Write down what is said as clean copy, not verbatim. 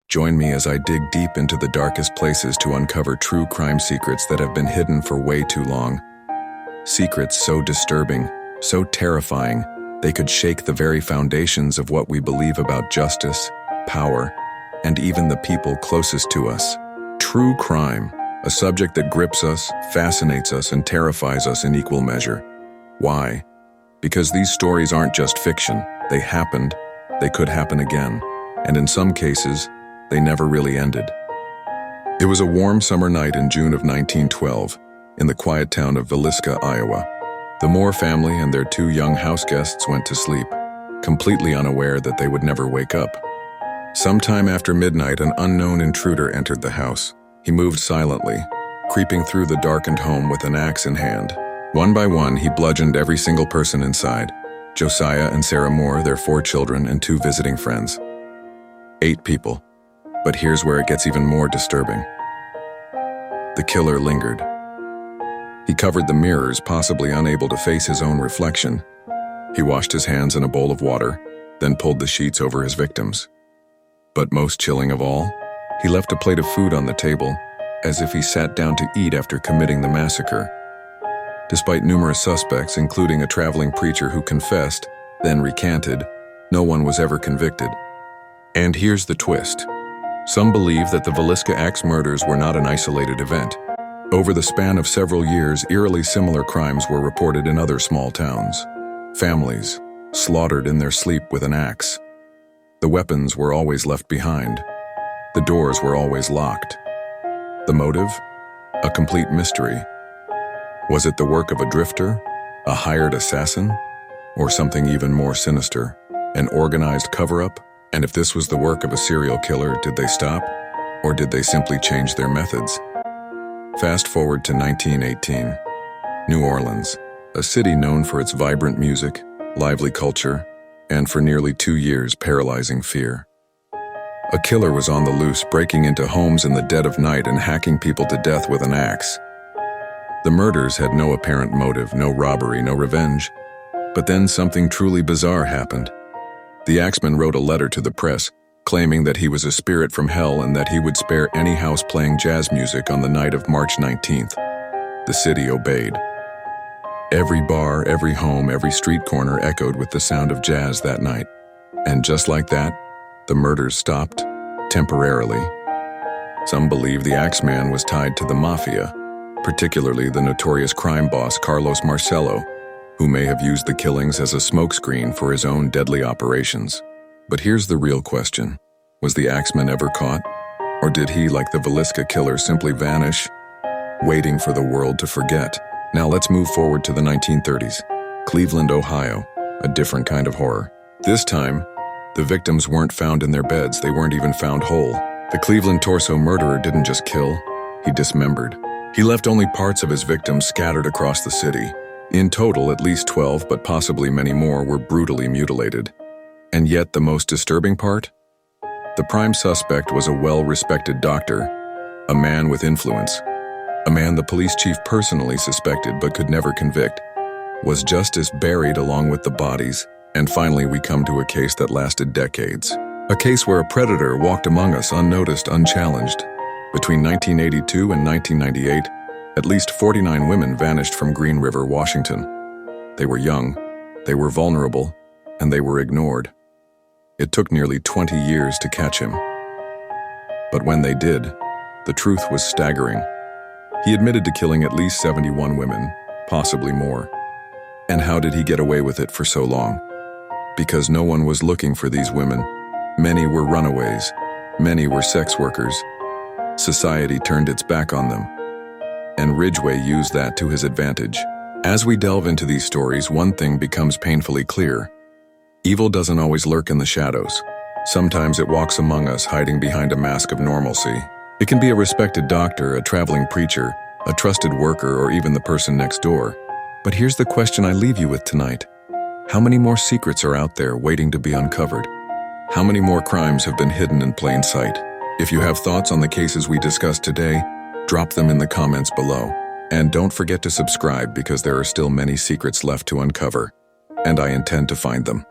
Join me as I dig deep into the darkest places to uncover true crime secrets that have been hidden for way too long. Secrets so disturbing, so terrifying, they could shake the very foundations of what we believe about justice, power, and even the people closest to us. True crime, a subject that grips us, fascinates us, and terrifies us in equal measure. Why? Because these stories aren't just fiction. They happened, they could happen again, and in some cases, they never really ended. It was a warm summer night in June of 1912, in the quiet town of Villisca, Iowa. The Moore family and their two young house guests went to sleep, completely unaware that they would never wake up. Sometime after midnight, an unknown intruder entered the house. He moved silently, creeping through the darkened home with an axe in hand. One by one, he bludgeoned every single person inside: Josiah and Sarah Moore, their 4 children, and 2 visiting friends. 8 people. But here's where it gets even more disturbing. The killer lingered. He covered the mirrors, possibly unable to face his own reflection. He washed his hands in a bowl of water, then pulled the sheets over his victims. But most chilling of all, he left a plate of food on the table, as if he sat down to eat after committing the massacre. Despite numerous suspects, including a traveling preacher who confessed, then recanted, no one was ever convicted. And here's the twist. Some believe that the Villisca axe murders were not an isolated event. Over the span of several years, eerily similar crimes were reported in other small towns. Families, slaughtered in their sleep with an axe. The weapons were always left behind. The doors were always locked. The motive? A complete mystery. Was it the work of a drifter, a hired assassin, or something even more sinister, an organized cover-up? And if this was the work of a serial killer, did they stop? Or did they simply change their methods? Fast forward to 1918. New Orleans, a city known for its vibrant music, lively culture, and for nearly 2 years paralyzing fear. A killer was on the loose, breaking into homes in the dead of night and hacking people to death with an axe. The murders had no apparent motive, no robbery, no revenge. But then something truly bizarre happened. The axeman wrote a letter to the press, claiming that he was a spirit from hell and that he would spare any house playing jazz music on the night of March 19th. The city obeyed. Every bar, every home, every street corner echoed with the sound of jazz that night. And just like that, the murders stopped, temporarily. Some believe the axeman was tied to the mafia, particularly the notorious crime boss Carlos Marcello, who may have used the killings as a smokescreen for his own deadly operations. But here's the real question. Was the axeman ever caught? Or did he, like the Villisca killer, simply vanish, waiting for the world to forget? Now let's move forward to the 1930s. Cleveland, Ohio, a different kind of horror. This time, the victims weren't found in their beds, they weren't even found whole. The Cleveland torso murderer didn't just kill, he dismembered. He left only parts of his victims scattered across the city. In total, at least 12, but possibly many more, were brutally mutilated. And yet the most disturbing part? The prime suspect was a well-respected doctor, a man with influence, a man the police chief personally suspected but could never convict. Was justice buried along with the bodies? And finally we come to a case that lasted decades. A case where a predator walked among us unnoticed, unchallenged. Between 1982 and 1998, at least 49 women vanished from Green River, Washington. They were young, they were vulnerable, and they were ignored. It took nearly 20 years to catch him. But when they did, the truth was staggering. He admitted to killing at least 71 women, possibly more. And how did he get away with it for so long? Because no one was looking for these women. Many were runaways. Many were sex workers. Society turned its back on them. And Ridgway used that to his advantage. As we delve into these stories, one thing becomes painfully clear. Evil doesn't always lurk in the shadows. Sometimes it walks among us, hiding behind a mask of normalcy. It can be a respected doctor, a traveling preacher, a trusted worker, or even the person next door. But here's the question I leave you with tonight. How many more secrets are out there waiting to be uncovered? How many more crimes have been hidden in plain sight? If you have thoughts on the cases we discussed today, drop them in the comments below. And don't forget to subscribe because there are still many secrets left to uncover, and I intend to find them.